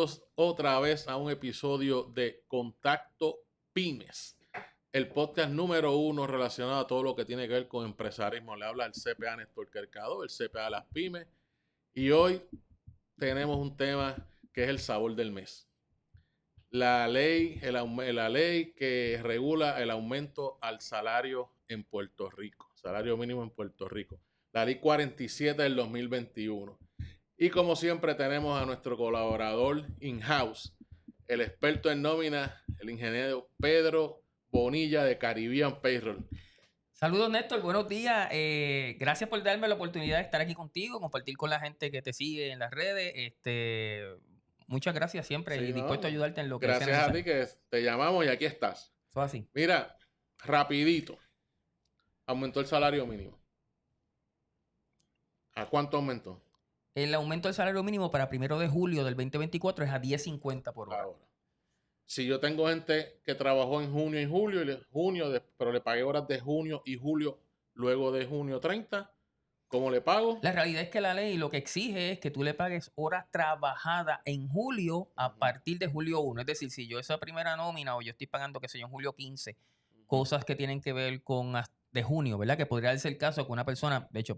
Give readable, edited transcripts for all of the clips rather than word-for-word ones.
Bienvenidos otra vez a un episodio de Contacto Pymes, el podcast número 1 relacionado a todo lo que tiene que ver con empresarismo. Le habla el CPA Néstor Quercado, el CPA de las pymes, y hoy tenemos un tema que es el sabor del mes. La ley que regula el aumento al salario en Puerto Rico, salario mínimo en Puerto Rico, la ley 47 del 2021. Y como siempre tenemos a nuestro colaborador in-house, el experto en nómina, el ingeniero Pedro Bonilla de Caribbean Payroll. Saludos, Néstor, buenos días. Gracias por darme la oportunidad de estar aquí contigo, compartir con la gente que te sigue en las redes. Muchas gracias siempre y dispuesto a ayudarte en lo que sea Gracias necesario. a ti que te llamamos y aquí estás. Eso es así. Mira, rapidito, aumentó el salario mínimo. ¿A cuánto aumentó? El aumento del salario mínimo para 1 de julio del 2024 es a $10.50 por hora. Ahora, si yo tengo gente que trabajó en junio y julio, pero le pagué horas de junio y julio luego de junio 30, ¿cómo le pago? La realidad es que la ley lo que exige es que tú le pagues horas trabajadas en julio a partir de julio 1. Es decir, si yo esa primera nómina o yo estoy pagando, qué sé yo, en julio 15, cosas que tienen que ver con de junio, ¿verdad? Que podría ser el caso que una persona, de hecho,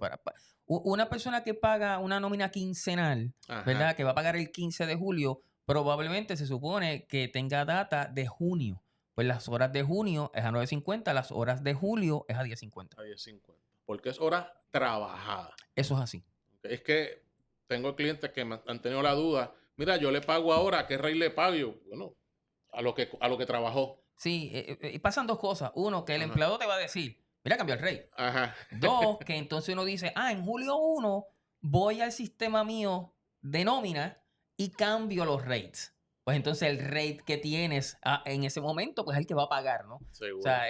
una persona que paga una nómina quincenal, ¿verdad? Que va a pagar el 15 de julio, probablemente se supone que tenga data de junio. Pues las horas de junio es a 9.50, las horas de julio es a 10.50. A 10.50. Porque es hora trabajada. Eso es así. Es que tengo clientes que me han tenido la duda. Mira, yo le pago ahora, ¿a qué rey le pago? Yo, bueno, a lo que trabajó. Sí, pasan dos cosas. Uno, que el empleado te va a decir, mira, cambió el rate. Ajá. Dos, que entonces uno dice, en julio 1 voy al sistema mío de nómina y cambio los rates. Pues entonces el rate que tienes en ese momento, pues es el que va a pagar, ¿no? Seguro. O sea,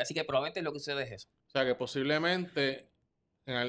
así que probablemente lo que sucede es eso. O sea, que posiblemente,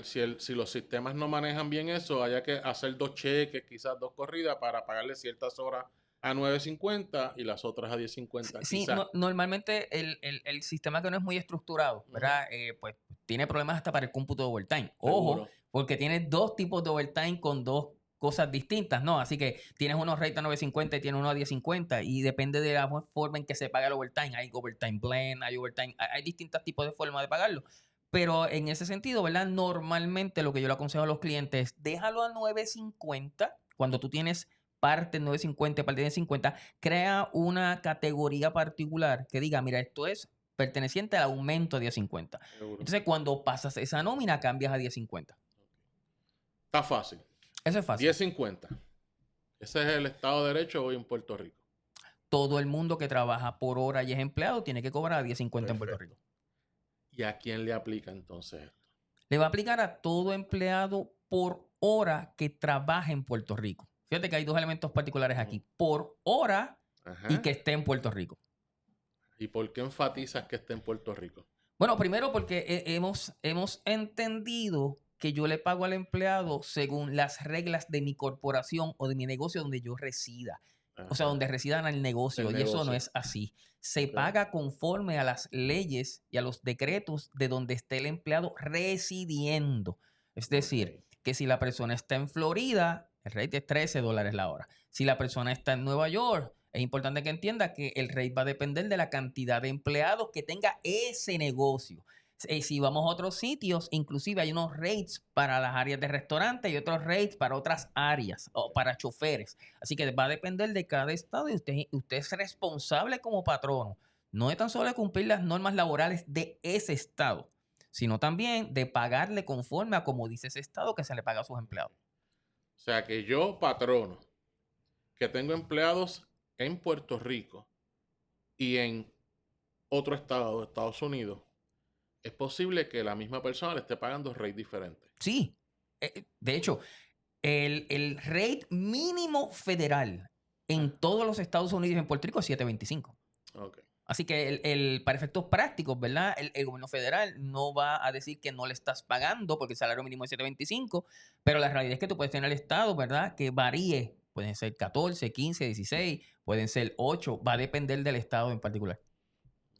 si los sistemas no manejan bien eso, haya que hacer 2 cheques, quizás 2 corridas para pagarle ciertas horas a 9.50 y las otras a 10.50. Sí, normalmente el sistema que no es muy estructurado, ¿verdad? Pues tiene problemas hasta para el cómputo de overtime. Ojo, Seguro. porque tienes dos tipos de overtime con dos cosas distintas, ¿no? Así que tienes unos rates a 9.50 y tienes uno a 10.50 y depende de la forma en que se paga el overtime. Hay overtime blend, hay distintos tipos de formas de pagarlo. Pero en ese sentido, ¿verdad? Normalmente lo que yo le aconsejo a los clientes es déjalo a 9.50 cuando tú tienes parte 9.50, parte de 50, crea una categoría particular que diga, mira, esto es perteneciente al aumento de 10.50. Entonces, cuando pasas esa nómina, cambias a 10.50. Está fácil. Eso es fácil. 10.50. Ese es el Estado de Derecho hoy en Puerto Rico. Todo el mundo que trabaja por hora y es empleado tiene que cobrar a 10.50 en Puerto Rico. ¿Y a quién le aplica entonces esto? Le va a aplicar a todo empleado por hora que trabaje en Puerto Rico. Fíjate que hay dos elementos particulares aquí. Por hora y que esté en Puerto Rico. ¿Y por qué enfatizas que esté en Puerto Rico? Bueno, primero porque hemos entendido que yo le pago al empleado según las reglas de mi corporación o de mi negocio donde yo resida. O sea, donde residan el negocio. Y eso no es así. Se paga conforme a las leyes y a los decretos de donde esté el empleado residiendo. Es decir, que si la persona está en Florida, el rate es $13 la hora. Si la persona está en Nueva York, es importante que entienda que el rate va a depender de la cantidad de empleados que tenga ese negocio. Si vamos a otros sitios, inclusive hay unos rates para las áreas de restaurante y otros rates para otras áreas o para choferes. Así que va a depender de cada estado y usted es responsable como patrono. No es tan solo de cumplir las normas laborales de ese estado, sino también de pagarle conforme a como dice ese estado que se le paga a sus empleados. O sea que yo, patrono, que tengo empleados en Puerto Rico y en otro estado de Estados Unidos, es posible que la misma persona le esté pagando rates diferentes. Sí. De hecho, el rate mínimo federal en todos los Estados Unidos y en Puerto Rico es 7.25. Okay. Así que para efectos prácticos, ¿verdad? El gobierno federal no va a decir que no le estás pagando porque el salario mínimo es 7.25, pero la realidad es que tú puedes tener el estado, ¿verdad? Que varíe. Pueden ser 14, 15, 16, pueden ser 8. Va a depender del estado en particular.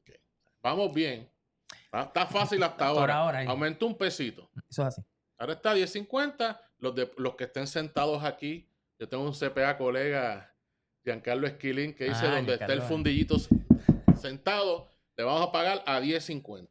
Okay. Vamos bien. Está fácil hasta ahora. Aumentó un pesito. Eso es así. Ahora está 10.50. Los que estén sentados aquí. Yo tengo un CPA colega Giancarlo Esquilín, que dice, Ah, donde está el Giancarlo. fundillito sentado, le vamos a pagar a 10.50.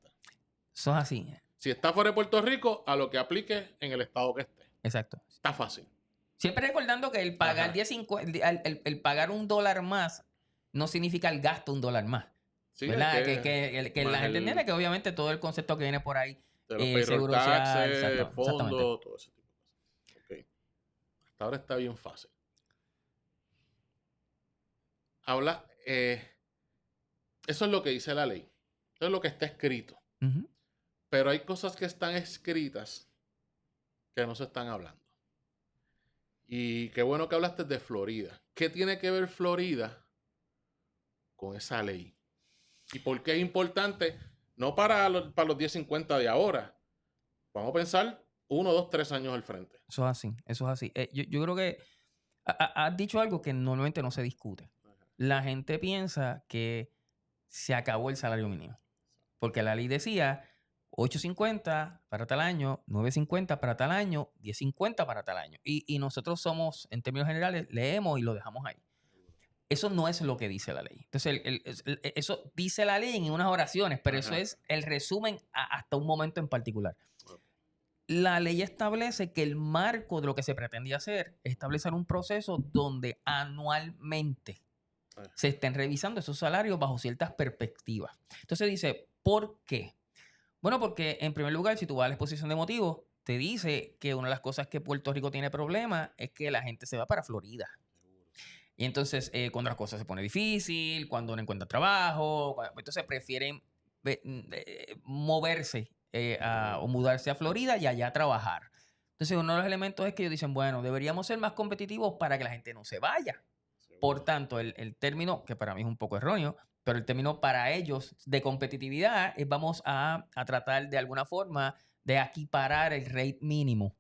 Eso es así. Si está fuera de Puerto Rico, a lo que aplique en el estado que esté. Exacto. Está fácil. Siempre recordando que el pagar Ajá. 10.50, el pagar $1 más no significa el gasto $1 más. Sí, ¿Verdad? hay que más la gente el- entienda que obviamente todo el concepto que viene por ahí, de los payroll seguro social, taxes, exactamente. fondos, todo ese tipo de cosas. Ok. Hasta ahora está bien fácil. Habla, eso es lo que dice la ley. Eso es lo que está escrito. Ujú. Pero hay cosas que están escritas que no se están hablando. Y qué bueno que hablaste de Florida. ¿Qué tiene que ver Florida con esa ley? ¿Y por qué es importante? No para los 10.50 de ahora. Vamos a pensar 1, 2, 3 años al frente. Eso es así, eso es así. Yo creo que has dicho algo que normalmente no se discute. La gente piensa que se acabó el salario mínimo. Porque la ley decía 8.50 para tal año, 9.50 para tal año, 10.50 para tal año. Y nosotros somos, en términos generales, leemos y lo dejamos ahí. Eso no es lo que dice la ley. Entonces, eso dice la ley en unas oraciones, pero eso Ajá. es el resumen hasta un momento en particular. Ok. La ley establece que el marco de lo que se pretendía hacer es establecer un proceso donde anualmente Ajá. se estén revisando esos salarios bajo ciertas perspectivas. Entonces dice, ¿por qué? Bueno, porque en primer lugar, si tú vas a la exposición de motivos, te dice que una de las cosas que Puerto Rico tiene problema es que la gente se va para Florida. Y entonces, cuando las cosas se pone difícil, cuando no encuentran trabajo, entonces prefieren moverse o mudarse a Florida y allá trabajar. Entonces, uno de los elementos es que ellos dicen, bueno, deberíamos ser más competitivos para que la gente no se vaya. Por tanto, el término, que para mí es un poco erróneo, pero el término para ellos de competitividad es vamos a tratar de alguna forma de equiparar el rate mínimo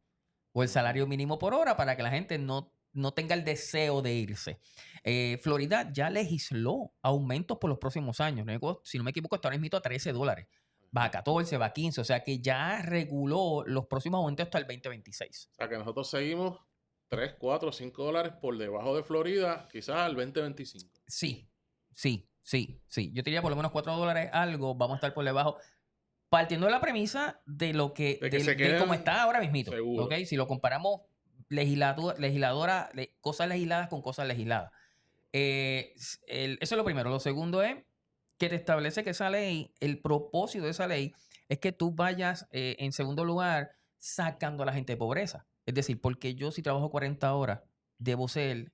o el salario mínimo por hora para que la gente no tenga el deseo de irse. Florida ya legisló aumentos por los próximos años. Si no me equivoco, está ahora mismo a $13. Va a 14, va a 15. O sea que ya reguló los próximos aumentos hasta el 2026. O sea que nosotros seguimos 3, 4, 5 dólares por debajo de Florida, quizás al 2025. Sí, sí, sí, sí. Yo te diría por lo menos $4 algo. Vamos a estar por debajo. Partiendo de la premisa de lo que, De que se de cómo queden está ahora mismito. seguro. ¿Ok? Si lo comparamos cosas legisladas con cosas legisladas. Eso es lo primero. Lo segundo es que te establece que esa ley, el propósito de esa ley es que tú vayas, en segundo lugar, sacando a la gente de pobreza. Es decir, porque yo si trabajo 40 horas, debo ser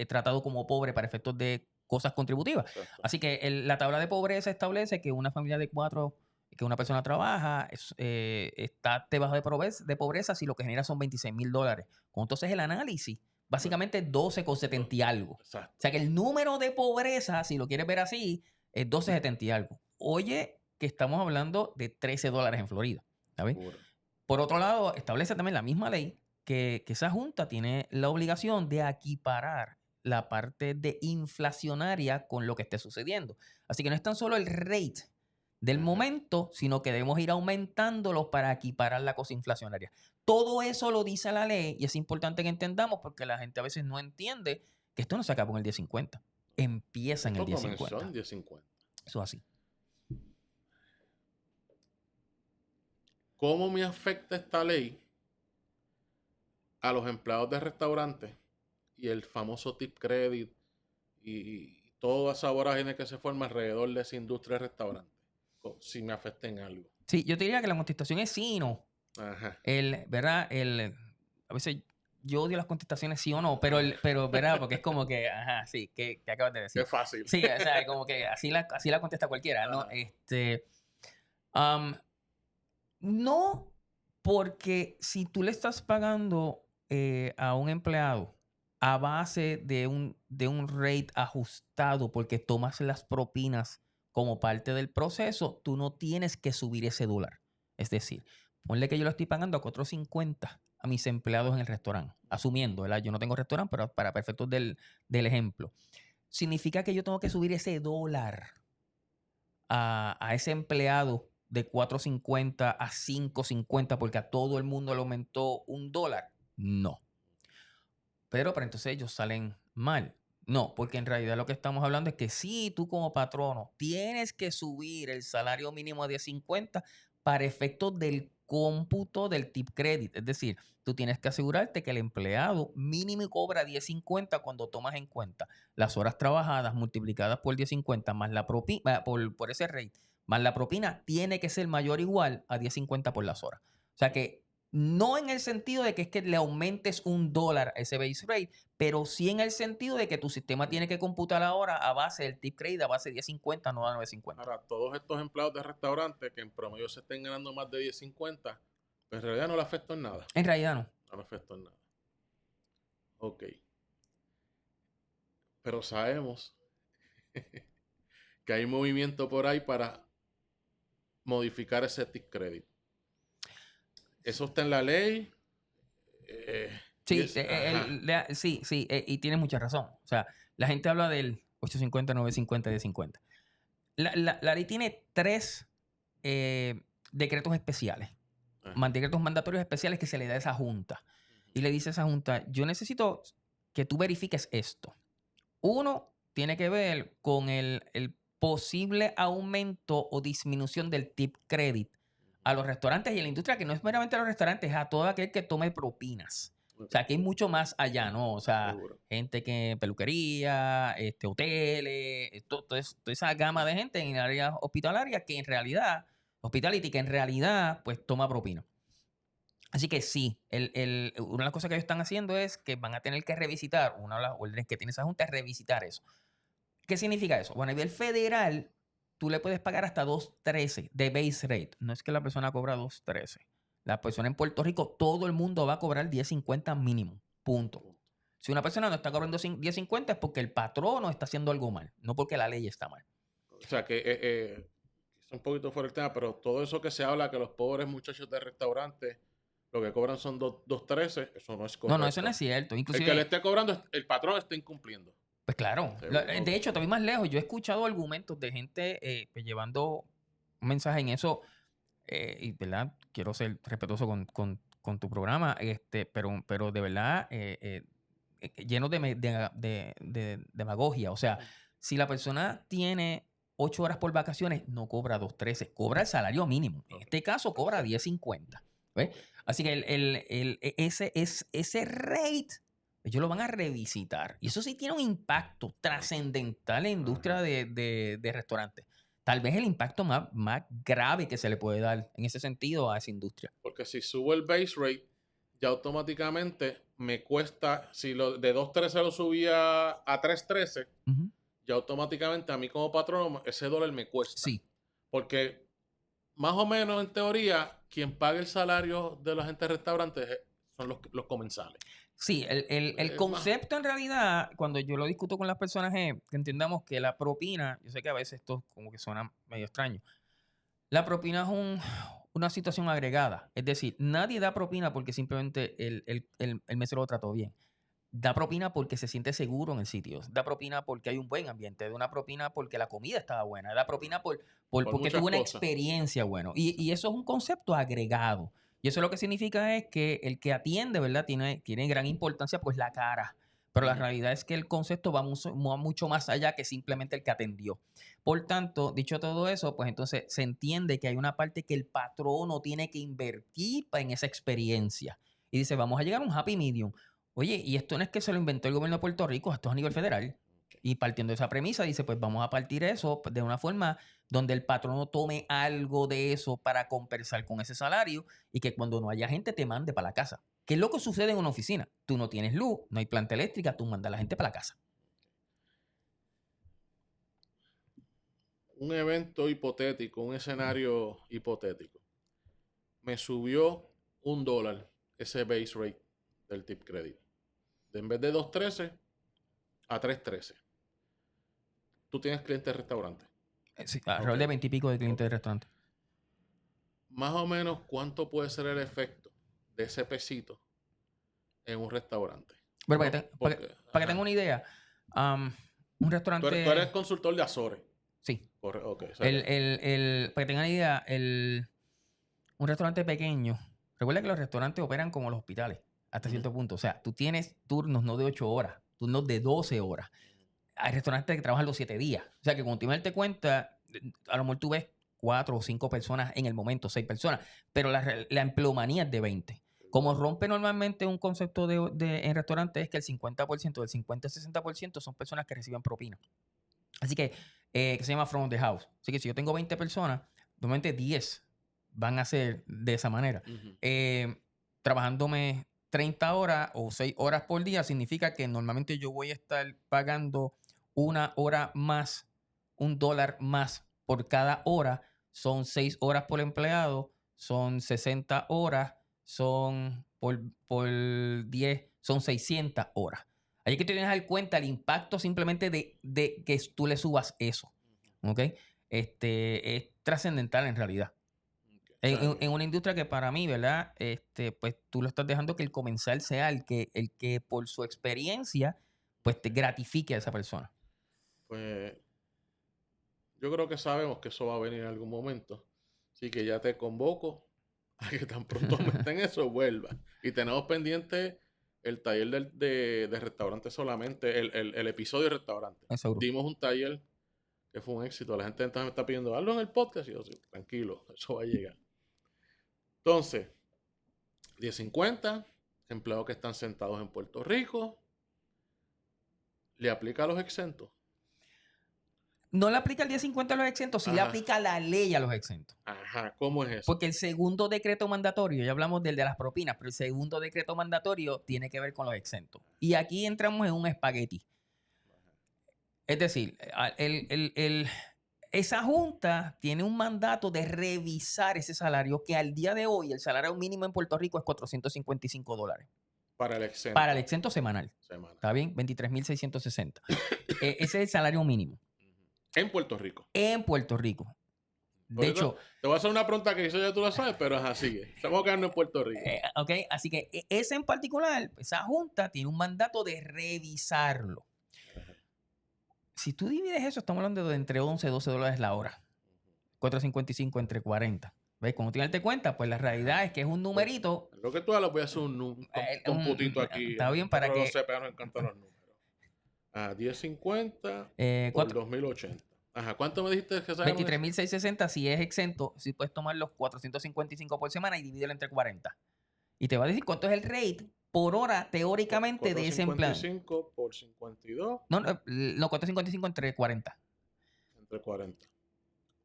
tratado como pobre para efectos de cosas contributivas. Exacto. Así que la tabla de pobreza establece que una familia de 4, que una persona trabaja, está debajo de pobreza si lo que genera son $26,000. Entonces el análisis, básicamente 12,70 y algo. Exacto. O sea que el número de pobreza, si lo quieres ver así, es 12,70 y algo. Oye, que estamos hablando de $13 en Florida. ¿Sabes? Seguro. Por otro lado, establece también la misma ley que esa junta tiene la obligación de equiparar la parte de inflacionaria con lo que esté sucediendo. Así que no es tan solo el rate del momento, sino que debemos ir aumentándolo para equiparar la cosa inflacionaria. Todo eso lo dice la ley y es importante que entendamos porque la gente a veces no entiende que esto no se acaba en el 10.50. Empieza en el Esto comenzó 10.50. en 10.50. Eso es así. ¿Cómo me afecta esta ley a los empleados de restaurantes y el famoso tip credit y toda esa vorágine que se forma alrededor de esa industria de restaurantes? Si me afecta en algo. Sí, yo te diría que la contestación es sí y no. Ajá. ¿Verdad? A veces yo odio las contestaciones sí o no, pero ¿verdad? Porque es como que, ajá, sí, ¿qué acabas de decir? Qué fácil. Sí, o sea, como que así la contesta cualquiera, ¿no? Ajá. No, porque si tú le estás pagando a un empleado a base de un rate ajustado porque tomas las propinas como parte del proceso, tú no tienes que subir ese dólar. Es decir, ponle que yo lo estoy pagando a $4.50 a mis empleados en el restaurante, asumiendo, ¿verdad? Yo no tengo restaurante, pero para efectos del ejemplo. Significa que yo tengo que subir ese dólar a ese empleado de $4.50 a $5.50 porque a todo el mundo le aumentó $1. No. Pero entonces ellos salen mal. No, porque en realidad lo que estamos hablando es que sí, tú como patrono tienes que subir el salario mínimo a 10.50 para efectos del cómputo del tip credit. Es decir, tú tienes que asegurarte que el empleado mínimo cobra 10.50 cuando tomas en cuenta las horas trabajadas multiplicadas por 10.50 más la propina, por ese rate, más la propina, tiene que ser mayor o igual a 10.50 por las horas. O sea que no en el sentido de que es que le aumentes $1 a ese base rate, pero sí en el sentido de que tu sistema tiene que computar ahora a base del tip credit, a base de 10.50, no a 9.50. Ahora, todos estos empleados de restaurantes que en promedio se estén ganando más de 10.50, pues en realidad no le afecta en nada. En realidad no. No le afecta en nada. Ok. Pero sabemos que hay movimiento por ahí para modificar ese tip credit. Eso está en la ley. Sí, sí, y tienes mucha razón. O sea, la gente habla del 8.50, 9.50, 10.50. La ley tiene 3 decretos especiales, decretos mandatorios especiales que se le da a esa junta. Y le dice a esa junta, yo necesito que tú verifiques esto. Uno tiene que ver con el posible aumento o disminución del tip credit a los restaurantes y a la industria, que no es meramente a los restaurantes, es a todo aquel que tome propinas. O sea, que hay mucho más allá, ¿no? O sea, Seguro. gente que peluquería, hoteles, toda esa gama de gente en el área hospitalaria que en realidad, hospitality, que en realidad, pues toma propina. Así que sí, una de las cosas que ellos están haciendo es que van a tener que revisitar, una de las órdenes que tiene esa junta es revisitar eso. ¿Qué significa eso? Bueno, a nivel federal, tú le puedes pagar hasta 2.13 de base rate. No es que la persona cobra 2.13. La persona en Puerto Rico, todo el mundo va a cobrar 10.50 mínimo. Punto. Si una persona no está cobrando 10.50 es porque el patrono está haciendo algo mal, no porque la ley está mal. O sea que es un poquito fuera del tema, pero todo eso que se habla que los pobres muchachos de restaurantes lo que cobran son 2.13, eso no es correcto. No, eso no es cierto. Inclusive, el que le esté cobrando, el patrón está incumpliendo. Pues claro. De hecho, también más lejos, yo he escuchado argumentos de gente pues, llevando un mensaje en eso, y verdad, quiero ser respetuoso con tu programa, pero de verdad, lleno de demagogia. O sea, si la persona tiene 8 horas por vacaciones, no cobra 2.13, cobra el salario mínimo. En este caso, cobra 10.50. ¿Ves? Así que ese rate, ellos lo van a revisitar. Y eso sí tiene un impacto trascendental en la industria de restaurantes. Tal vez el impacto más grave que se le puede dar en ese sentido a esa industria. Porque si subo el base rate, ya automáticamente me cuesta, si de 2.13 lo subía a 3.13, ya automáticamente a mí como patrón ese dólar me cuesta. Sí. Porque más o menos en teoría, quien paga el salario de la gente de restaurantes son los comensales. Sí, el concepto en realidad, cuando yo lo discuto con las personas, es que entendamos que la propina, yo sé que a veces esto como que suena medio extraño, la propina es una situación agregada. Es decir, nadie da propina porque simplemente el mesero lo trató bien. Da propina porque se siente seguro en el sitio. Da propina porque hay un buen ambiente. Da una propina porque la comida estaba buena. Da propina porque tuvo una experiencia buena. Y eso es un concepto agregado. Y eso lo que significa es que el que atiende, ¿verdad? Tiene gran importancia, pues la cara. Pero la realidad es que el concepto va mucho más allá que simplemente el que atendió. Por tanto, dicho todo eso, pues entonces se entiende que hay una parte que el patrono tiene que invertir en esa experiencia. Y dice, vamos a llegar a un happy medium. Oye, y esto no es que se lo inventó el gobierno de Puerto Rico, esto es a nivel federal. Y partiendo de esa premisa, dice, pues vamos a partir eso de una forma donde el patrono tome algo de eso para compensar con ese salario y que cuando no haya gente te mande para la casa. ¿Qué es lo que sucede en una oficina? Tú no tienes luz, no hay planta eléctrica, tú mandas a la gente para la casa. Un evento hipotético, un escenario hipotético. Me subió $1 ese base rate del tip credit. En vez de 2.13 a 3.13. Tú tienes clientes de restaurante. Sí, alrededor de 20 y pico de clientes de restaurante. Más o menos, ¿cuánto puede ser el efecto de ese pesito en un restaurante? Bueno, para que tenga una idea, un restaurante... Tú eres consultor de Azores. Sí. Okay, para que tengan una idea, un restaurante pequeño, recuerda que los restaurantes operan como los hospitales, hasta cierto punto. O sea, tú tienes turnos no de 8 horas, turnos de 12 horas. Hay restaurantes que trabajan los 7 días. O sea que cuando tú darte cuenta, a lo mejor tú ves 4 o 5 personas en el momento, 6 personas, pero la empleomanía es de 20. Como rompe normalmente un concepto en restaurantes es que el 50%, del 50 al 60% son personas que reciben propina. Así que se llama front of the house. Así que si yo tengo 20 personas, normalmente 10 van a ser de esa manera. Trabajándome 30 horas o 6 horas por día significa que normalmente yo voy a estar pagando 1 hora más, $1 más por cada hora. Son 6 horas por empleado, son 60 horas, son por 10, son 600 horas. Hay que tener que dar cuenta el impacto simplemente de que tú le subas eso. ¿Ok? Es trascendental en realidad. En una industria que para mí, ¿verdad? Pues tú lo estás dejando que el comensal sea el que por su experiencia, pues te gratifique a esa persona. Pues yo creo que sabemos que eso va a venir en algún momento. Así que ya te convoco a que tan pronto en eso vuelva. Y tenemos pendiente el taller de restaurante solamente, el episodio de restaurante. Dimos un taller que fue un éxito. La gente entonces me está pidiendo algo en el podcast y yo, sí, tranquilo, eso va a llegar. Entonces, 1050, empleados que están sentados en Puerto Rico, ¿le aplica a los exentos? No le aplica el 1050 a los exentos, sí le aplica la ley a los exentos. Ajá, ¿cómo es eso? Porque el segundo decreto mandatorio, ya hablamos del de las propinas, pero el segundo decreto mandatorio tiene que ver con los exentos. Y aquí entramos en un espagueti. Es decir, esa junta tiene un mandato de revisar ese salario que al día de hoy el salario mínimo en Puerto Rico es $455. Para el exento. Para el exento semanal. ¿Está bien? 23,660. Ese es el salario mínimo. En Puerto Rico. En Puerto Rico. De hecho, te voy a hacer una pregunta que eso ya tú la sabes, pero es así. Estamos quedando en Puerto Rico. Ok, así que ese en particular, esa junta tiene un mandato de revisarlo. Si tú divides eso, estamos hablando de entre 11 y 12 dólares la hora. 4.55 entre 40. ¿Ves? Cuando tienes que cuenta, pues la realidad es que es un numerito. Lo que tú hablas, voy a hacer un computito aquí. Está bien para que... Los CPA nos encantan los números. 1050 por 2080. Ajá, ¿cuánto me dijiste que sale? 23,660 si es exento, si puedes tomar los 455 por semana y dividirlo entre 40. Y te va a decir cuánto es el rate por hora, teóricamente, de ese empleado. 455 por 52. No, 455 entre 40. Entre 40.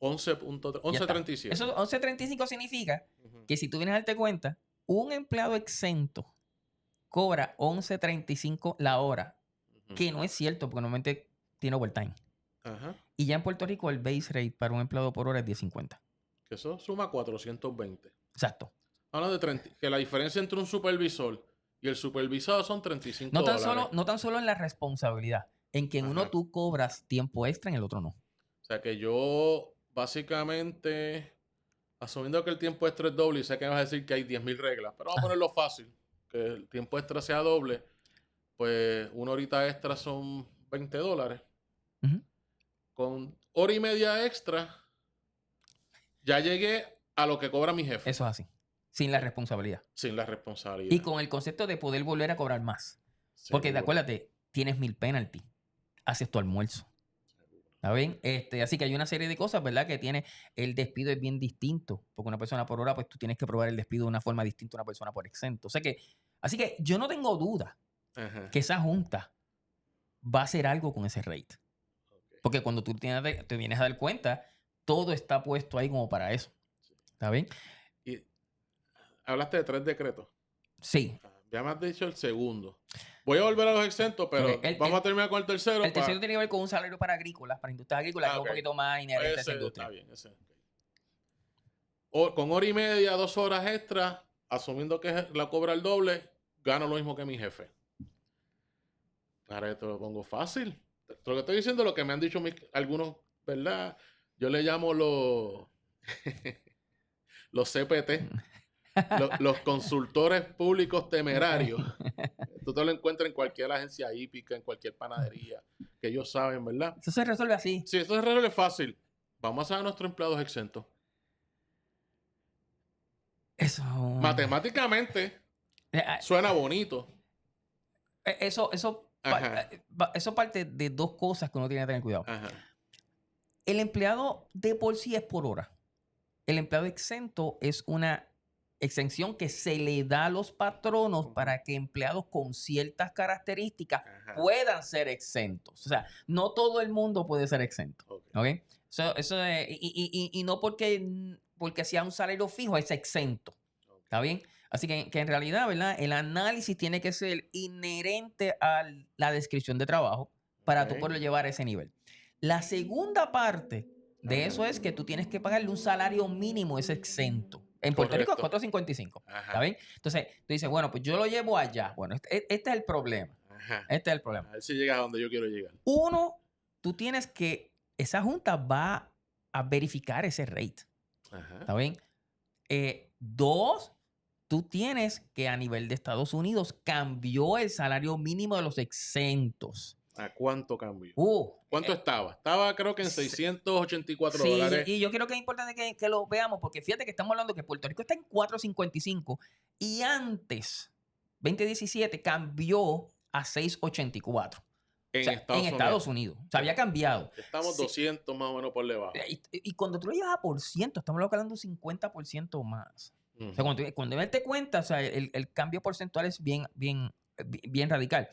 11.37. Eso 11.35 significa que si tú vienes a darte cuenta, un empleado exento cobra 11.35 la hora, que no es cierto, porque normalmente tiene overtime. Ajá. Y ya en Puerto Rico el base rate para un empleado por hora es 10.50. Que eso suma 420. Exacto. Hablan de 30, que la diferencia entre un supervisor y el supervisado son 35 dólares. No tan solo en la responsabilidad, en que en uno tú cobras tiempo extra, en el otro no. O sea que yo, básicamente, asumiendo que el tiempo extra es doble, y sé que vas a decir que hay 10,000 reglas, pero vamos a ponerlo fácil, que el tiempo extra sea doble, pues una horita extra son 20 dólares. Con hora y media extra, ya llegué a lo que cobra mi jefe. Eso es así. Sin la responsabilidad. Sin la responsabilidad. Y con el concepto de poder volver a cobrar más. Seguro. Porque acuérdate, tienes 1,000 penalty. Haces tu almuerzo. ¿Está bien? Así que hay una serie de cosas, ¿verdad? Que tiene. El despido es bien distinto. Porque una persona por hora, pues tú tienes que probar el despido de una forma distinta a una persona por exento. O sea que, así que yo no tengo duda que esa junta va a hacer algo con ese rate. Porque cuando tú te vienes a dar cuenta, todo está puesto ahí como para eso. ¿Está bien? Y hablaste de 3 decretos. Sí. Ya me has dicho el segundo. Voy a volver a los exentos, pero vamos a terminar con el tercero. El tercero tiene que ver con un salario para agrícolas, para industrias agrícolas, que es un poquito más inherente a esa industria. Está bien, ese. Con hora y media, 2 horas extra, asumiendo que la cobra el doble, gano lo mismo que mi jefe. Ahora te lo pongo fácil. Lo que estoy diciendo es lo que me han dicho algunos, ¿verdad? Yo le llamo los CPT, los consultores públicos temerarios. Tú te lo encuentras en cualquier agencia hípica, en cualquier panadería, que ellos saben, ¿verdad? Eso se resuelve así. Sí, esto se resuelve fácil. Vamos a hacer a nuestros empleados exentos. Eso. Matemáticamente suena bonito. Eso Eso parte de dos cosas que uno tiene que tener cuidado. Ajá. El empleado de por sí es por hora. El empleado exento es una exención que se le da a los patronos para que empleados con ciertas características puedan ser exentos. O sea, no todo el mundo puede ser exento. ¿Ok? Eso es, y no porque sea un salario fijo es exento. ¿Está bien? Así que en realidad, ¿verdad? El análisis tiene que ser inherente a la descripción de trabajo para tú poderlo llevar a ese nivel. La segunda parte de eso es que tú tienes que pagarle un salario mínimo, es exento. En Puerto Rico es 4.55. ¿Está bien? Entonces, tú dices, bueno, pues yo lo llevo allá. Bueno, este es el problema. Este es el problema. A ver si llegas a donde yo quiero llegar. Uno, tú tienes que, esa junta va a verificar ese rate. ¿Está bien? Dos, tú tienes que a nivel de Estados Unidos cambió el salario mínimo de los exentos. ¿A cuánto cambió? ¿Cuánto estaba? Estaba creo que en $684. Sí, y yo creo que es importante que lo veamos porque fíjate que estamos hablando que Puerto Rico está en 4.55 y antes, 2017, cambió a 6.84. En Estados Unidos. O sea, había cambiado. Estamos 200 más o menos por debajo. Y cuando tú lo llevas a por ciento, estamos hablando de un 50% más. O sea, cuando darte cuenta, o sea, el cambio porcentual es bien radical.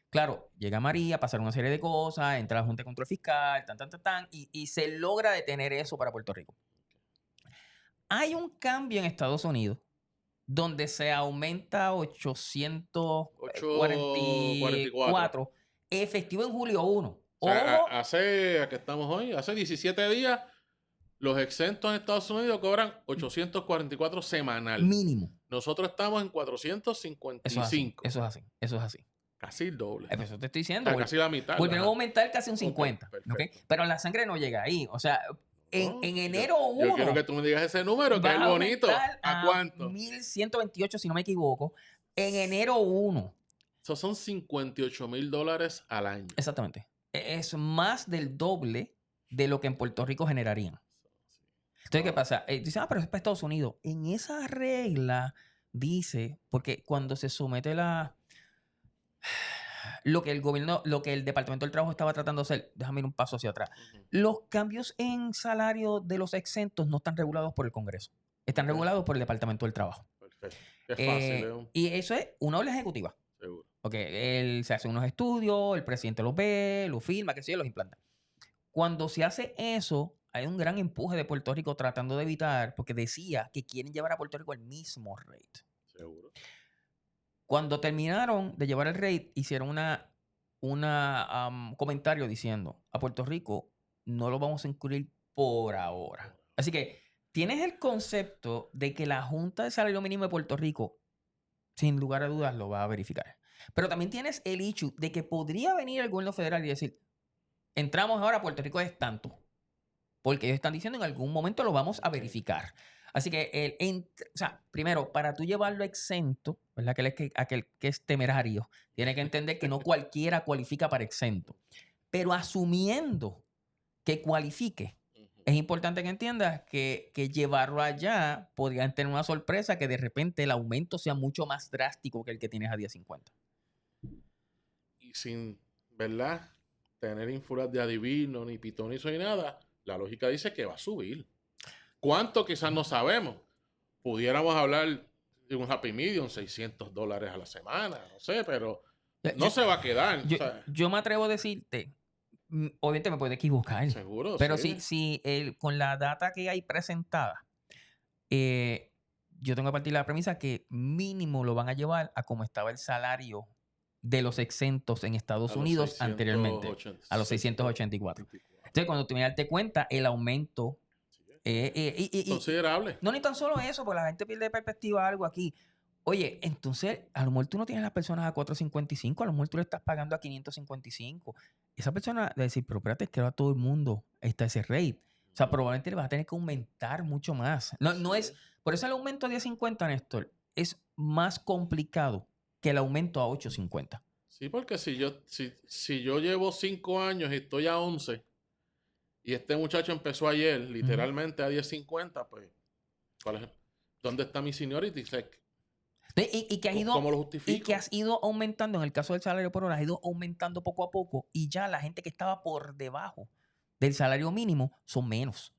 Claro, llega María, pasaron una serie de cosas, entra la Junta de Control Fiscal, y se logra detener eso para Puerto Rico. Hay un cambio en Estados Unidos donde se aumenta a 844 efectivo en julio 1. O sea, hace 17 días, los exentos en Estados Unidos cobran 844 semanal. Mínimo. Nosotros estamos en 455. Eso es así. Casi el doble. Eso te estoy diciendo. O sea, casi la mitad. Volvieron a aumentar casi un 50. ¿Okay? Pero la sangre no llega ahí. O sea, en enero 1. Yo quiero que tú me digas ese número, que es bonito. ¿A cuánto? 1.128, si no me equivoco. En enero 1. Eso son $58,000 al año. Exactamente. Es más del doble de lo que en Puerto Rico generarían. Entonces, ¿qué pasa? Dice, pero es para Estados Unidos. En esa regla dice, porque cuando se somete lo que el gobierno, lo que el Departamento del Trabajo estaba tratando de hacer, déjame ir un paso hacia atrás. Los cambios en salario de los exentos no están regulados por el Congreso. Están regulados por el Departamento del Trabajo. Perfecto. Es fácil. Y eso es una orden ejecutiva. Seguro. Él se hace unos estudios, el presidente los ve, los firma, que sí, los implanta. Cuando se hace eso, hay un gran empuje de Puerto Rico tratando de evitar, porque decía que quieren llevar a Puerto Rico el mismo rate. Seguro. Cuando terminaron de llevar el rate, hicieron un comentario diciendo, a Puerto Rico no lo vamos a incluir por ahora. Así que tienes el concepto de que la Junta de Salario Mínimo de Puerto Rico, sin lugar a dudas, lo va a verificar. Pero también tienes el issue de que podría venir el gobierno federal y decir, entramos ahora, Puerto Rico es tanto. Porque ellos están diciendo en algún momento lo vamos a verificar. Así que, primero, para tú llevarlo exento, ¿verdad? Aquel que es temerario, tiene que entender que no cualquiera cualifica para exento. Pero asumiendo que cualifique, es importante que entiendas que llevarlo allá podría tener una sorpresa que de repente el aumento sea mucho más drástico que el que tienes a 10.50. Y sin, ¿verdad?, tener ínfulas de adivino, ni pitonizo, ni nada, la lógica dice que va a subir. ¿Cuánto? Quizás no sabemos. Pudiéramos hablar de un happy medium, $600 a la semana, no sé, pero no se va a quedar. Yo me atrevo a decirte, obviamente me puedo equivocar. Seguro, pero sí. si con la data que hay presentada, yo tengo que partir de la premisa que mínimo lo van a llevar a como estaba el salario de los exentos en Estados Unidos anteriormente, a los 684. Entonces, cuando tú darte cuenta, el aumento considerable. No, ni tan solo eso, porque la gente pierde de perspectiva algo aquí. Oye, entonces, a lo mejor tú no tienes las personas a 4.55, a lo mejor tú le estás pagando a 555. Esa persona va a decir, pero espérate, es que ahora todo el mundo está ese rate. O sea, probablemente le vas a tener que aumentar mucho más. No es, por eso el aumento a 10.50, Néstor, es más complicado que el aumento a 8.50. Sí, porque si yo llevo 5 años y estoy a 11 y este muchacho empezó ayer literalmente a 10.50, pues ¿dónde está mi seniority check? Y que has ido, ¿Cómo lo justifico? y que has ido aumentando, en el caso del salario por hora, has ido aumentando poco a poco y ya la gente que estaba por debajo del salario mínimo son menos.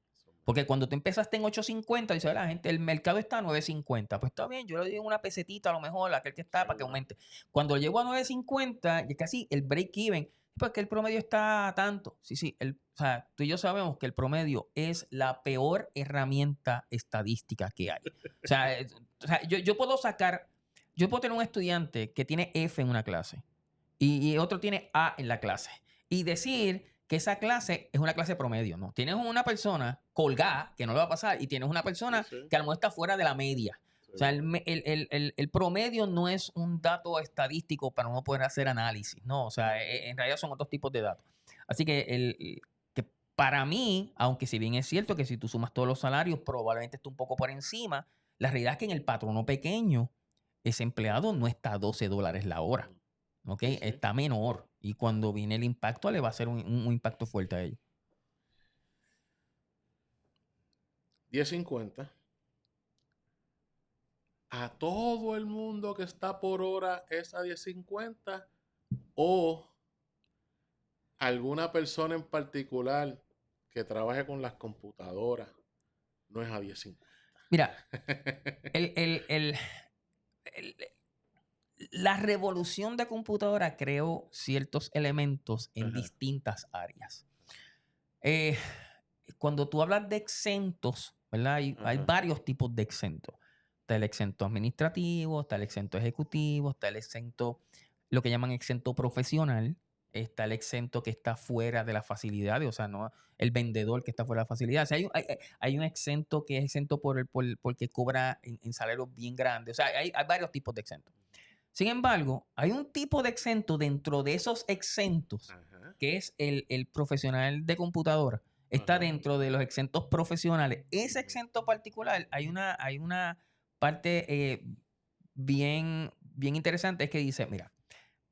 Porque cuando tú empezaste en 8.50, dice la gente, el mercado está a 9.50. Pues está bien, yo le doy una pesetita a lo mejor a aquel que está para que aumente. Cuando llego a 9.50, y casi el break-even, pues que el promedio está tanto. Sí, o sea, tú y yo sabemos que el promedio es la peor herramienta estadística que hay. O sea, yo puedo tener un estudiante que tiene F en una clase y otro tiene A en la clase y decir que esa clase es una clase promedio, ¿no? Tienes una persona colgada, que no le va a pasar, y tienes una persona que a lo mejor está fuera de la media. O sea, el promedio no es un dato estadístico para uno poder hacer análisis, ¿no? O sea, en realidad son otros tipos de datos. Así que para mí, aunque si bien es cierto que si tú sumas todos los salarios, probablemente esté un poco por encima, la realidad es que en el patrono pequeño, ese empleado no está a $12 la hora. ¿Ok? Está menor. Y cuando viene el impacto, le va a ser un impacto fuerte a ellos. 10.50. A todo el mundo que está por hora es a 10.50 o alguna persona en particular que trabaje con las computadoras no es a 10.50. Mira, la revolución de computadora creó ciertos elementos en distintas áreas. Cuando tú hablas de exentos, ¿verdad? Hay varios tipos de exentos. Está el exento administrativo, está el exento ejecutivo, está el exento, lo que llaman exento profesional, está el exento que está fuera de las facilidades, o sea, no el vendedor que está fuera de la facilidad. O sea, hay un exento que es exento porque cobra en salarios bien grandes. O sea, hay varios tipos de exentos. Sin embargo, hay un tipo de exento dentro de esos exentos, que es el profesional de computadora. Está dentro de los exentos profesionales. Ese exento particular, hay una parte bien interesante, es que dice, mira,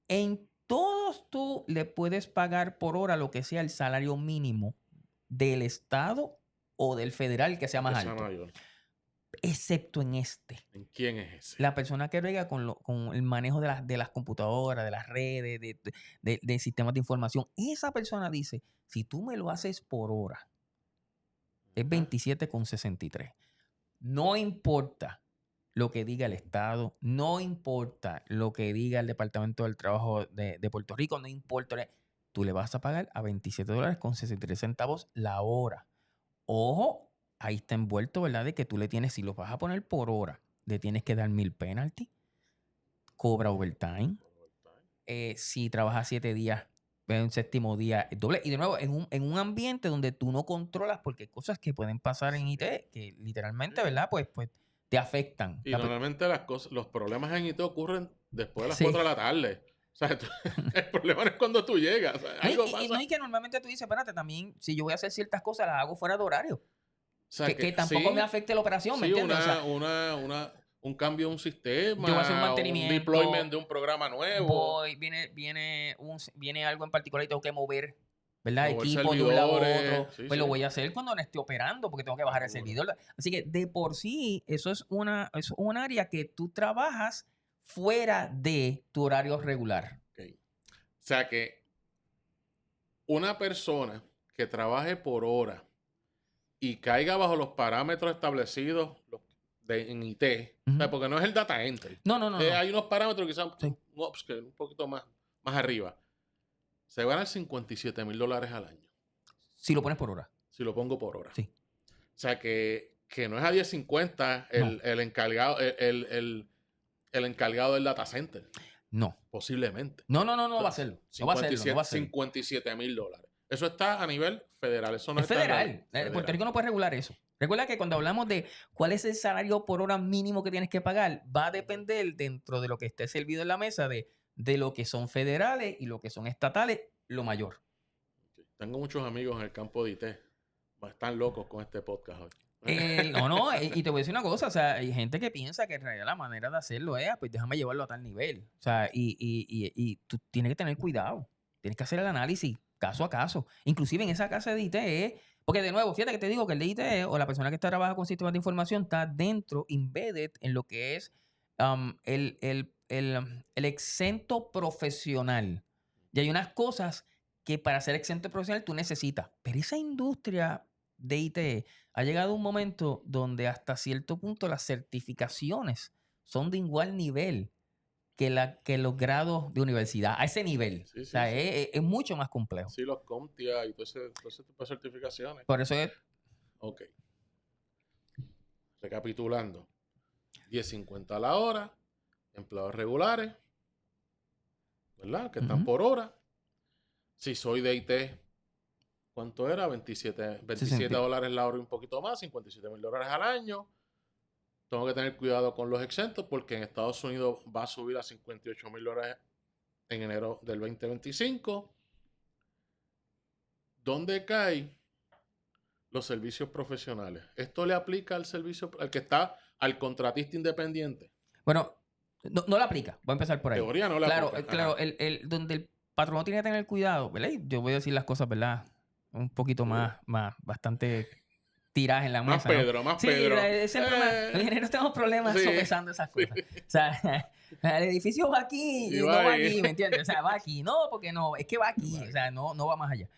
en todos tú le puedes pagar por hora lo que sea el salario mínimo del estado o del federal que sea más alto. Excepto en este. ¿En quién es ese? La persona que brega con el manejo de las computadoras, de las redes, de sistemas de información. Esa persona dice, si tú me lo haces por hora, es 27,63. No importa lo que diga el Estado, no importa lo que diga el Departamento del Trabajo de Puerto Rico, no importa. Tú le vas a pagar a $27,63 la hora. Ojo, ahí está envuelto, ¿verdad? De que tú le tienes, si lo vas a poner por hora, le tienes que dar 1,000 penalty, cobra overtime. Si trabajas 7 días, en un séptimo día, doble. Y de nuevo, en un ambiente donde tú no controlas, porque hay cosas que pueden pasar en IT que literalmente, ¿verdad? Pues te afectan. Y normalmente los problemas en IT ocurren después de las 4 de la tarde. O sea, el problema no es cuando tú llegas. O sea, algo pasa. Y que normalmente tú dices, espérate, también, si yo voy a hacer ciertas cosas, las hago fuera de horario. O sea, que tampoco me afecte la operación, ¿me entiendes? Un cambio de un sistema, yo voy a hacer un mantenimiento, un deployment de un programa nuevo. Viene algo en particular y tengo que mover, ¿verdad? Mover Equipo de un lado a otro. Sí, pues lo voy a hacer cuando no esté operando porque tengo que bajar el servidor. Así que de por sí, eso es un área que tú trabajas fuera de tu horario regular. Okay. O sea que una persona que trabaje por hora y caiga bajo los parámetros establecidos en IT, o sea, porque no es el data entry. No. Hay unos parámetros quizás un poquito más arriba. Se ganan $57,000 al año. Si lo pones por hora. Si lo pongo por hora. Sí. O sea que no es a 10.50 el encargado, el encargado del data center. No. Posiblemente. No va a hacerlo. No va a hacerlo. $57,000. Eso está a nivel federal. Eso no es federal. Puerto Rico no puede regular eso. Recuerda que cuando hablamos de cuál es el salario por hora mínimo que tienes que pagar, va a depender dentro de lo que esté servido en la mesa de lo que son federales y lo que son estatales, lo mayor. Tengo muchos amigos en el campo de IT. Están locos con este podcast hoy. Y te voy a decir una cosa, o sea, hay gente que piensa que en realidad la manera de hacerlo es, pues déjame llevarlo a tal nivel. O sea, y tú tienes que tener cuidado. Tienes que hacer el análisis caso a caso. Inclusive en esa casa de IT, porque de nuevo, fíjate que te digo que el de IT o la persona que trabaja con sistemas de información está dentro, embedded en lo que es el exento profesional. Y hay unas cosas que para ser exento profesional tú necesitas. Pero esa industria de IT ha llegado a un momento donde hasta cierto punto las certificaciones son de igual nivel que los grados de universidad. A ese nivel. Sí, O sea, sí, sí. es mucho más complejo. Sí, los CompTIA y todo ese tipo de certificaciones. Por eso es... Ok. Recapitulando. 10.50 a la hora. Empleados regulares. ¿Verdad? Que están por hora. Si soy de IT, ¿cuánto era? 27 dólares la hora y un poquito más. $57,000 al año. Tengo que tener cuidado con los exentos porque en Estados Unidos va a subir a $58,000 en enero del 2025. ¿Dónde caen los servicios profesionales? ¿Esto le aplica al que está al contratista independiente? Bueno, no le aplica. Voy a empezar por ahí. Teoría no le aplica. Claro, donde el patrón tiene que tener cuidado, ¿verdad? Yo voy a decir las cosas, ¿verdad? Un poquito más, bastante tiradas en la mesa. Más Pedro. Los ingenieros tenemos problemas sopesando esas cosas. O sea, el edificio va aquí y no va aquí, ¿me entiendes? O sea, va aquí. No, porque no, es que va aquí. O sea, no va más allá.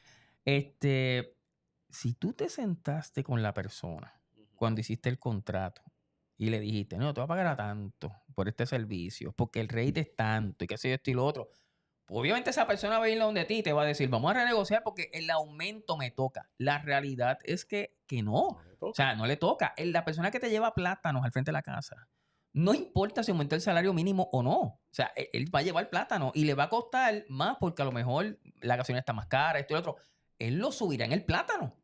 Si tú te sentaste con la persona cuando hiciste el contrato y le dijiste, no, te voy a pagar a tanto por este servicio, porque el rate es tanto y qué sé yo, esto y lo otro, obviamente esa persona va a ir donde ti y te va a decir, vamos a renegociar porque el aumento me toca. La realidad es que no. O sea, no le toca. La persona que te lleva plátanos al frente de la casa, no importa si aumentó el salario mínimo o no. O sea, él va a llevar plátano y le va a costar más porque a lo mejor la gasolina está más cara, esto y lo otro. Él lo subirá en el plátano.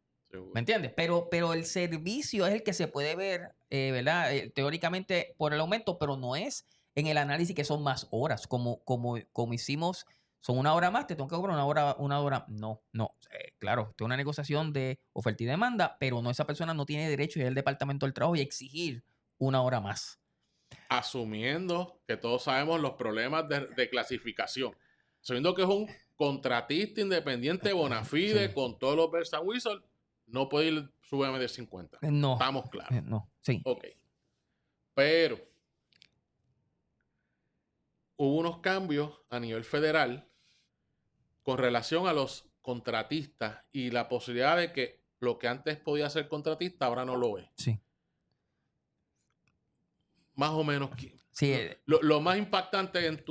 ¿Me entiendes? Pero el servicio es el que se puede ver, ¿verdad? Teóricamente por el aumento, pero no es en el análisis que son más horas, como hicimos. Son una hora más, te tengo que cobrar una hora. No. Claro, esto es una negociación de oferta y demanda, pero esa persona no tiene derecho a ir al departamento del trabajo y exigir una hora más. Asumiendo que todos sabemos los problemas de clasificación. Asumiendo que es un contratista independiente bona fide con todos los bells and whistles, no puede ir súbeme de 50. No. Estamos claros. No, sí. Ok. Pero hubo unos cambios a nivel federal con relación a los contratistas y la posibilidad de que lo que antes podía ser contratista ahora no lo es. Sí. Más o menos. Sí. Lo más impactante en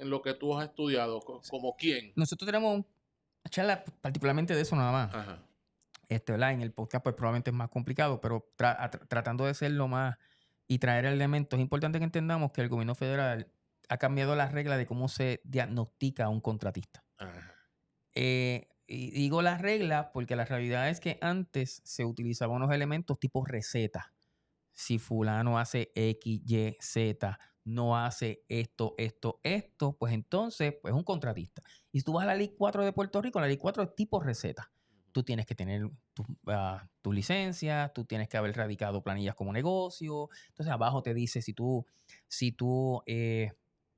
lo que tú has estudiado, ¿como quién? Nosotros tenemos una charla particularmente de eso nada más. Ajá. ¿Verdad? En el podcast pues probablemente es más complicado, pero tratando de ser lo más y traer elementos, es importante que entendamos que el gobierno federal ha cambiado las reglas de cómo se diagnostica a un contratista. Ajá. Y digo las reglas porque la realidad es que antes se utilizaban unos elementos tipo receta. Si fulano hace X, Y, Z, no hace esto, pues entonces pues es un contratista. Y si tú vas a la Ley 4 de Puerto Rico, la Ley 4 es tipo receta. Tú tienes que tener tu licencia, tú tienes que haber radicado planillas como negocio. Entonces abajo te dice si tú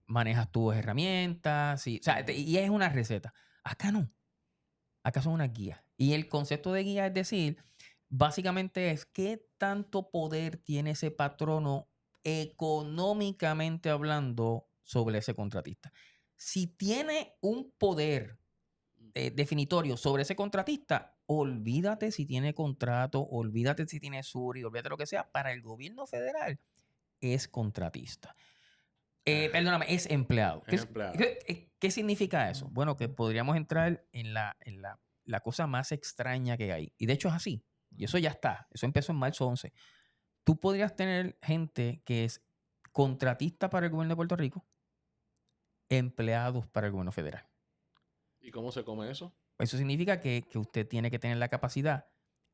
manejas tus herramientas. O sea, y es una receta. Acá no. Acá son unas guías. Y el concepto de guía es decir, básicamente es qué tanto poder tiene ese patrono económicamente hablando sobre ese contratista. Si tiene un poder definitorio sobre ese contratista, olvídate si tiene contrato, olvídate si tiene SURI, olvídate lo que sea. Para el gobierno federal es contratista. Perdóname, es empleado. ¿Qué significa eso? Bueno, que podríamos entrar en la cosa más extraña que hay. Y de hecho es así. Y eso ya está. Eso empezó en marzo 11. Tú podrías tener gente que es contratista para el gobierno de Puerto Rico, empleados para el gobierno federal. ¿Y cómo se come eso? Eso significa que usted tiene que tener la capacidad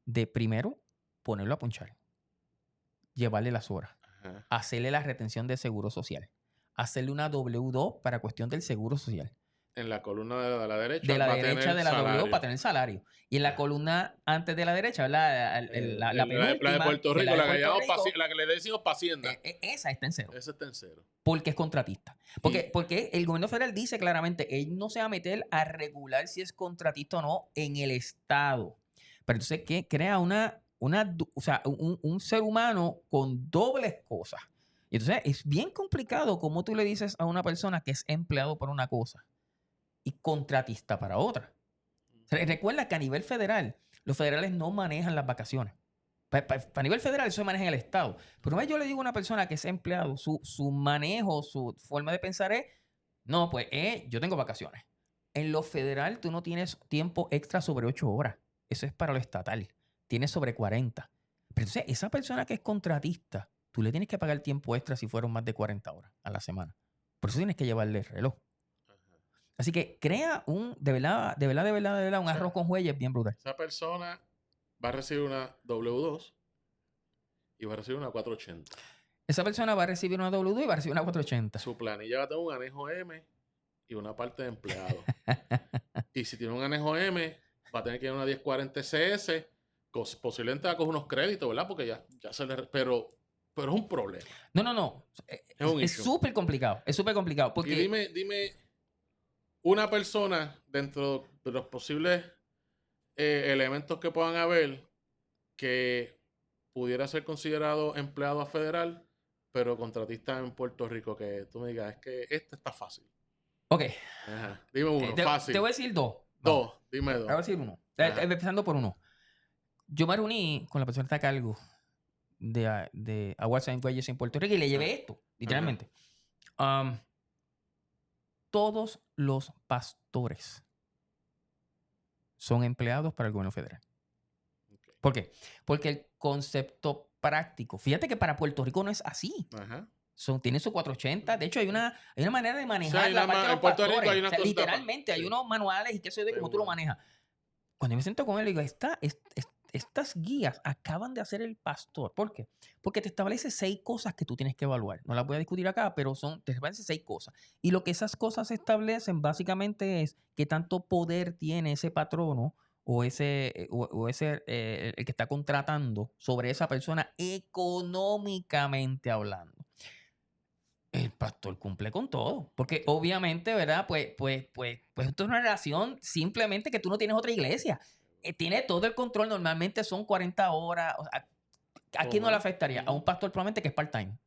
de, primero, ponerlo a ponchar, llevarle las horas, hacerle la retención de seguro social, hacerle una W2 para cuestión del seguro social. En la columna de la derecha. De la derecha de la W para tener salario. Y en la columna antes de la derecha, ¿verdad? La penúltima. La de Puerto Rico, la que le decimos Hacienda. Esa está en cero. Esa está en cero. Porque es contratista. Porque el gobierno federal dice claramente, él no se va a meter a regular si es contratista o no en el Estado. Pero entonces, ¿qué? Crea un ser humano con dobles cosas. Y entonces es bien complicado cómo tú le dices a una persona que es empleado para una cosa y contratista para otra. Recuerda que a nivel federal, los federales no manejan las vacaciones. A nivel federal eso se maneja en el Estado. Pero una vez yo le digo a una persona que es empleado, su manejo, su forma de pensar es, no, pues yo tengo vacaciones. En lo federal tú no tienes tiempo extra sobre 8 horas. Eso es para lo estatal. Tienes sobre 40. Pero entonces esa persona que es contratista, tú le tienes que pagar tiempo extra si fueron más de 40 horas a la semana. Por eso tienes que llevarle el reloj. Así que crea de verdad, un arroz con huellas bien brutal. Esa persona va a recibir una W2 y va a recibir una 480. Esa persona va a recibir una W2 y va a recibir una 480. Su planilla va a tener un anejo M y una parte de empleado. Y si tiene un anejo M, va a tener que ir a una 1040 CS. Posiblemente va a coger unos créditos, ¿verdad? Porque ya se le... Pero es un problema. No. Es súper complicado. Es súper complicado. Porque... Y dime una persona dentro de los posibles elementos que puedan haber que pudiera ser considerado empleado federal, pero contratista en Puerto Rico, que tú me digas, es que este está fácil. Ok. Ajá. Dime uno, fácil. Te voy a decir dos. Dime dos. Te voy a decir uno. Empezando por uno. Yo me reuní con la persona que está a cargo de Aguas and Wages en Puerto Rico y le llevé esto, literalmente. Todos los pastores son empleados para el gobierno federal. Okay. ¿Por qué? Porque el concepto práctico, fíjate que para Puerto Rico no es así. Tiene su 480. De hecho, hay una manera de manejar la parte de los pastores. Rico hay literalmente, hay unos manuales y qué sé yo de cómo tú lo manejas. Cuando yo me siento con él, le digo, estas guías acaban de hacer el pastor. ¿Por qué? Porque te establece 6 cosas que tú tienes que evaluar. No las voy a discutir acá, pero te establece 6 cosas. Y lo que esas cosas establecen básicamente es qué tanto poder tiene ese patrono o el que está contratando sobre esa persona económicamente hablando. El pastor cumple con todo. Porque obviamente, ¿verdad? Pues esto es una relación simplemente que tú no tienes otra iglesia. Tiene todo el control. Normalmente son 40 horas. O sea, ¿a quién no le afectaría? A un pastor probablemente que es part-time.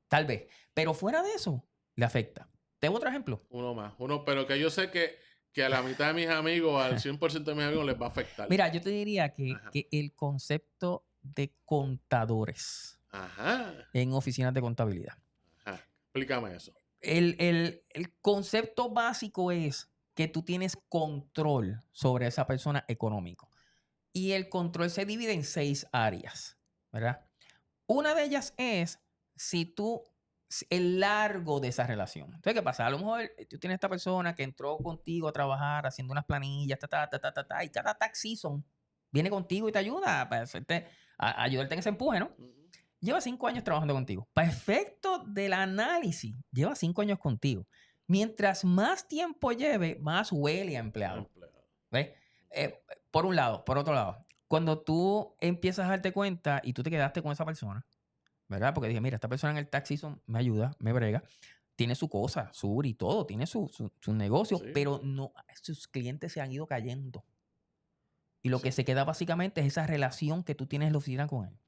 Tal vez. Pero fuera de eso, le afecta. ¿Te doy otro ejemplo? Uno más. Pero que yo sé que a la mitad de mis amigos, al 100% de mis amigos les va a afectar. Mira, yo te diría que el concepto de contadores en oficinas de contabilidad. Explícame eso. El concepto básico es que tú tienes control sobre esa persona económico. Y el control se divide en 6 áreas, ¿verdad? Una de ellas es el largo de esa relación. Entonces, ¿qué pasa? A lo mejor tú tienes esta persona que entró contigo a trabajar haciendo unas planillas, y cada tax season viene contigo y te ayuda a ayudarte en ese empuje, ¿no? Lleva 5 años trabajando contigo. Para efecto del análisis, lleva 5 años contigo. Mientras más tiempo lleve, más huele a empleado. ¿Ves? Por un lado. Por otro lado, cuando tú empiezas a darte cuenta y tú te quedaste con esa persona, ¿verdad? Porque dije, mira, esta persona en el tax season me ayuda, me brega, tiene su cosa, su URI y todo, tiene su negocio, pero no, sus clientes se han ido cayendo. Y lo que se queda básicamente es esa relación que tú tienes en la oficina con él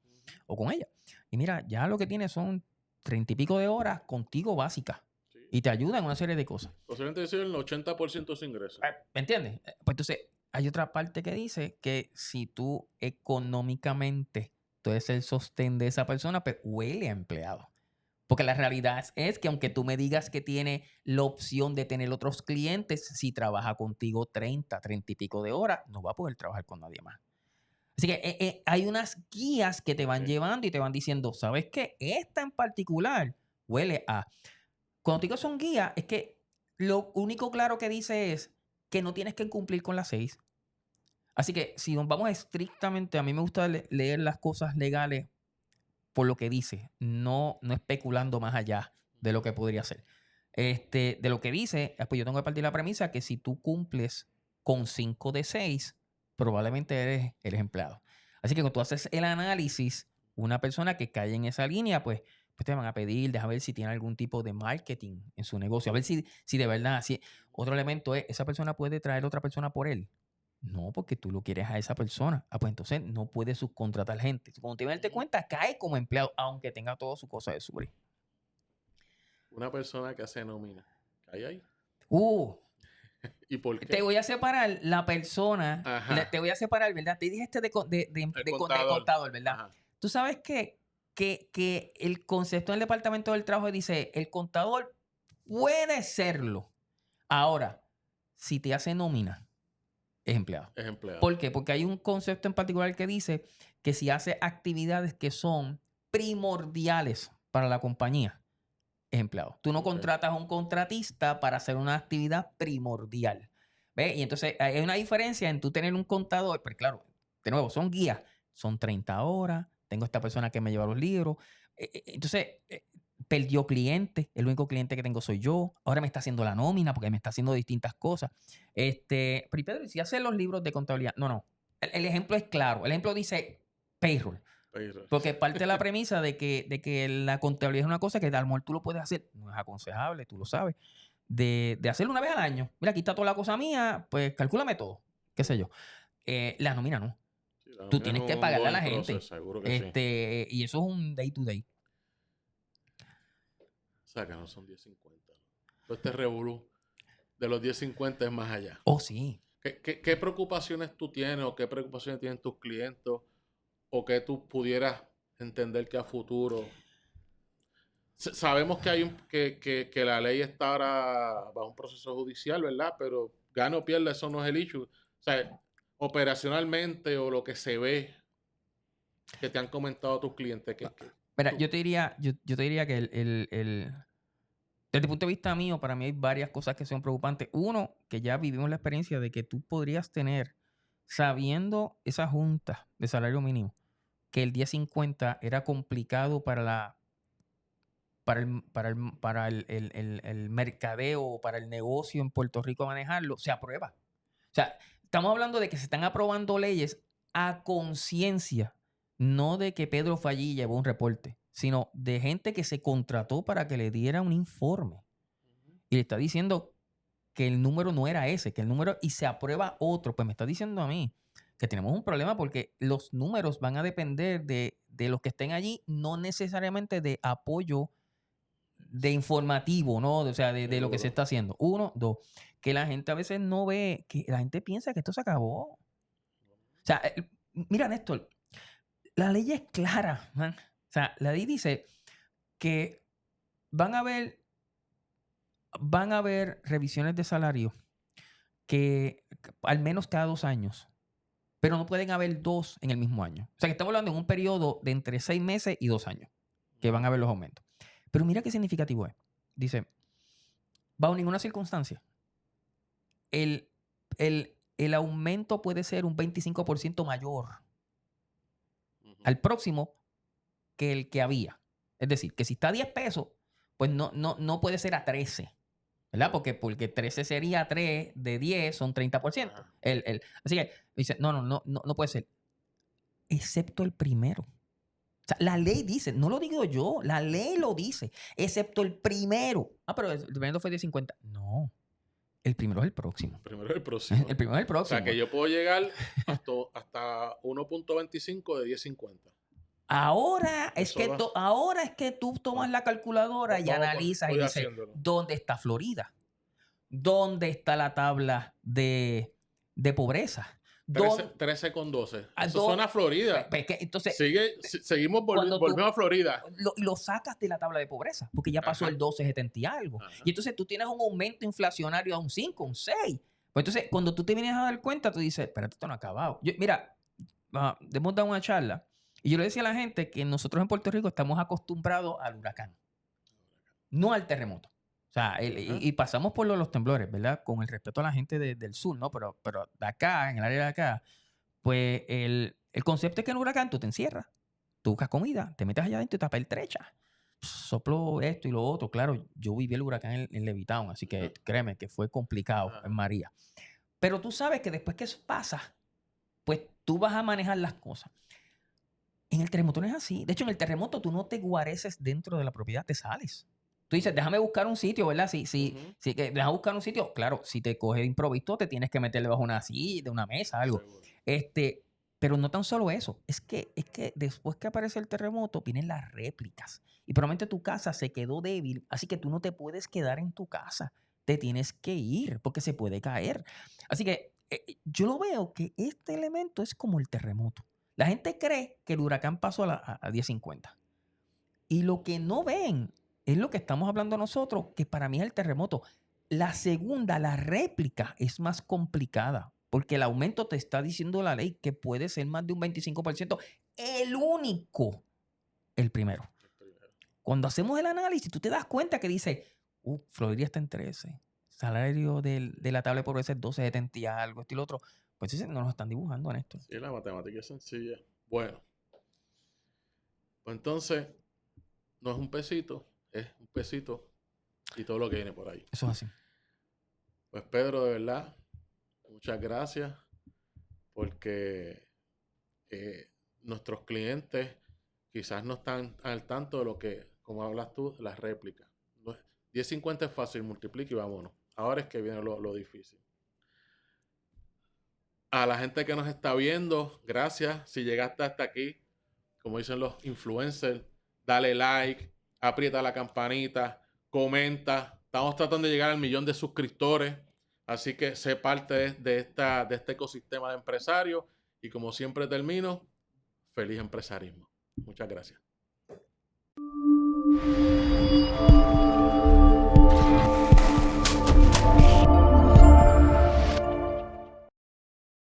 o con ella. Y mira, ya lo que tiene son 30 y pico de horas contigo básicas. Y te ayuda en una serie de cosas. Posiblemente decir el 80% de su ingreso. ¿Me entiendes? Pues entonces, hay otra parte que dice que si tú económicamente tú eres el sostén de esa persona, pues huele a empleado. Porque la realidad es que aunque tú me digas que tiene la opción de tener otros clientes, si trabaja contigo 30 y pico de horas, no va a poder trabajar con nadie más. Así que hay unas guías que te van llevando y te van diciendo, ¿sabes qué? Esta en particular huele a... Cuando te digo son guías, es que lo único claro que dice es que no tienes que cumplir con las 6. Así que si nos vamos estrictamente, a mí me gusta leer las cosas legales por lo que dice, no especulando más allá de lo que podría ser. De lo que dice, pues yo tengo que partir de la premisa que si tú cumples con 5 de 6, probablemente eres empleado. Así que cuando tú haces el análisis, una persona que cae en esa línea, pues te van a pedir, deja ver si tiene algún tipo de marketing en su negocio, a ver si de verdad, otro elemento es, esa persona puede traer otra persona por él. No, porque tú lo quieres a esa persona. Ah, pues entonces no puedes subcontratar gente. Cuando te vienes darte cuenta, cae como empleado, aunque tenga todo su cosa de subir. Una persona que hace nómina. ¿Cae ahí? ¿Y por Te qué? voy a separar la persona, Ajá. te voy a separar, ¿verdad? Te dije de El contador. contador, ¿verdad? Ajá. Tú sabes que el concepto del Departamento del Trabajo dice, el contador puede serlo. Ahora, si te hace nómina, es empleado. Es empleado. ¿Por qué? Porque hay un concepto en particular que dice que si hace actividades que son primordiales para la compañía, es empleado. Tú no Ok. contratas a un contratista para hacer una actividad primordial. ¿Ves? Y entonces hay una diferencia en tú tener un contador, pero claro, de nuevo, son guías, son 30 horas, tengo esta persona que me lleva los libros. Entonces, perdió cliente, el único cliente que tengo soy yo, ahora me está haciendo la nómina porque me está haciendo distintas cosas. Pero Pedro, ¿y si hace los libros de contabilidad? No. El ejemplo es claro, el ejemplo dice payroll. Porque parte de la premisa de que la contabilidad es una cosa que a lo mejor tú lo puedes hacer, no es aconsejable, tú lo sabes, de hacerlo una vez al año. Mira, aquí está toda la cosa mía, pues calcúlame todo, qué sé yo. La nómina no. Sí, la Tú nómina es tienes que un pagarle a la ongoing gente. process, seguro que sí. Y eso es un day to day. O sea, que no son 10.50. Todo este revolú de los 10.50 es más allá. Oh, sí. ¿Qué preocupaciones tú tienes o qué preocupaciones tienen tus clientes o que tú pudieras entender que a futuro? Sabemos que que la ley está ahora bajo un proceso judicial, ¿verdad? Pero gane o pierda, eso no es el issue. O sea, operacionalmente o lo que se ve que te han comentado tus clientes. Mira, yo te diría que desde el punto de vista mío, para mí hay varias cosas que son preocupantes. Uno, que ya vivimos la experiencia de que tú podrías tener, sabiendo esa junta de salario mínimo, que el 10.50 era complicado el mercadeo o para el negocio en Puerto Rico manejarlo, se aprueba. O sea, estamos hablando de que se están aprobando leyes a conciencia, no de que Pedro fue allí y llevó un reporte, sino de gente que se contrató para que le diera un informe. Y le está diciendo que el número no era ese, que el número y se aprueba otro. Pues me está diciendo a mí que tenemos un problema porque los números van a depender de los que estén allí, no necesariamente de apoyo de informativo, ¿no? O sea, de lo que se está haciendo. Uno, dos, que la gente a veces no ve, que la gente piensa que esto se acabó. O sea, mira, Néstor, la ley es clara, man. O sea, la ley dice que van a haber revisiones de salario que al menos cada 2 años, pero no pueden haber 2 en el mismo año. O sea, que estamos hablando en un periodo de entre 6 meses y 2 años que van a haber los aumentos. Pero mira qué significativo es. Dice, bajo ninguna circunstancia, el aumento puede ser un 25% mayor al próximo que el que había. Es decir, que si está a 10 pesos, pues no puede ser a 13. ¿Verdad? Porque 13 sería 3 de 10, son 30%. Así que dice, no puede ser. Excepto el primero. O sea, la ley dice, no lo digo yo, la ley lo dice, excepto el primero. Ah, pero el primero fue de 50. No, el primero es el próximo. El primero es el próximo. El primero es el próximo. O sea, que yo puedo llegar hasta 1.25 de 10.50. Ahora es que tú tomas la calculadora y analizas y dices, ¿dónde está Florida? ¿Dónde está la tabla de pobreza? 13 con 12. Eso suena a Florida. Entonces, seguimos volvemos a Florida. Lo sacas de la tabla de pobreza, porque ya pasó el 12.70 y algo. Ajá. Y entonces tú tienes un aumento inflacionario a un 5, un 6. Pues entonces, cuando tú te vienes a dar cuenta, tú dices, espérate, esto no ha acabado. Mira, hemos dado una charla y yo le decía a la gente que nosotros en Puerto Rico estamos acostumbrados al huracán, no al terremoto. O sea, y pasamos por los temblores, ¿verdad? Con el respeto a la gente del sur, ¿no? Pero de acá, en el área de acá, pues el concepto es que en el huracán tú te encierras, tú buscas comida, te metes allá adentro y te pertrechas. Soplo esto y lo otro. Claro, yo viví el huracán en Levitown, así que créeme que fue complicado en María. Pero tú sabes que después que eso pasa, pues tú vas a manejar las cosas. En el terremoto no es así. De hecho, en el terremoto tú no te guareces dentro de la propiedad, te sales. Tú dices, déjame buscar un sitio, ¿verdad? Sí, Ujú. déjame buscar un sitio. Claro, si te coge de improviso, te tienes que meter debajo de una silla, de una mesa, algo. Seguro. Pero no tan solo eso. Es que después que aparece el terremoto, vienen las réplicas. Y probablemente tu casa se quedó débil, así que tú no te puedes quedar en tu casa. Te tienes que ir porque se puede caer. Así que yo lo veo que este elemento es como el terremoto. La gente cree que el huracán pasó a 10:50. Y lo que no ven es lo que estamos hablando nosotros, que para mí es el terremoto. La segunda, la réplica, es más complicada, porque el aumento te está diciendo la ley que puede ser más de un 25%. El único, el primero. El primero. Cuando hacemos el análisis, tú te das cuenta que dice, Florida está en 13, salario de la tabla de pobreza es 12.70 y algo, esto y lo otro. Pues no nos están dibujando en esto. Sí, la matemática es sencilla. Bueno, pues entonces no es un pesito y todo lo que viene por ahí. Eso es así. Pues Pedro, de verdad, muchas gracias porque nuestros clientes quizás no están al tanto de lo que, como hablas tú, las réplicas. 10.50 es fácil, multiplica y vámonos. Ahora es que viene lo difícil. A la gente que nos está viendo, gracias. Si llegaste hasta aquí, como dicen los influencers, dale like, aprieta la campanita, comenta. Estamos tratando de llegar al 1.000.000 de suscriptores. Así que sé parte de este ecosistema de empresarios. Y como siempre termino, feliz empresarismo. Muchas gracias.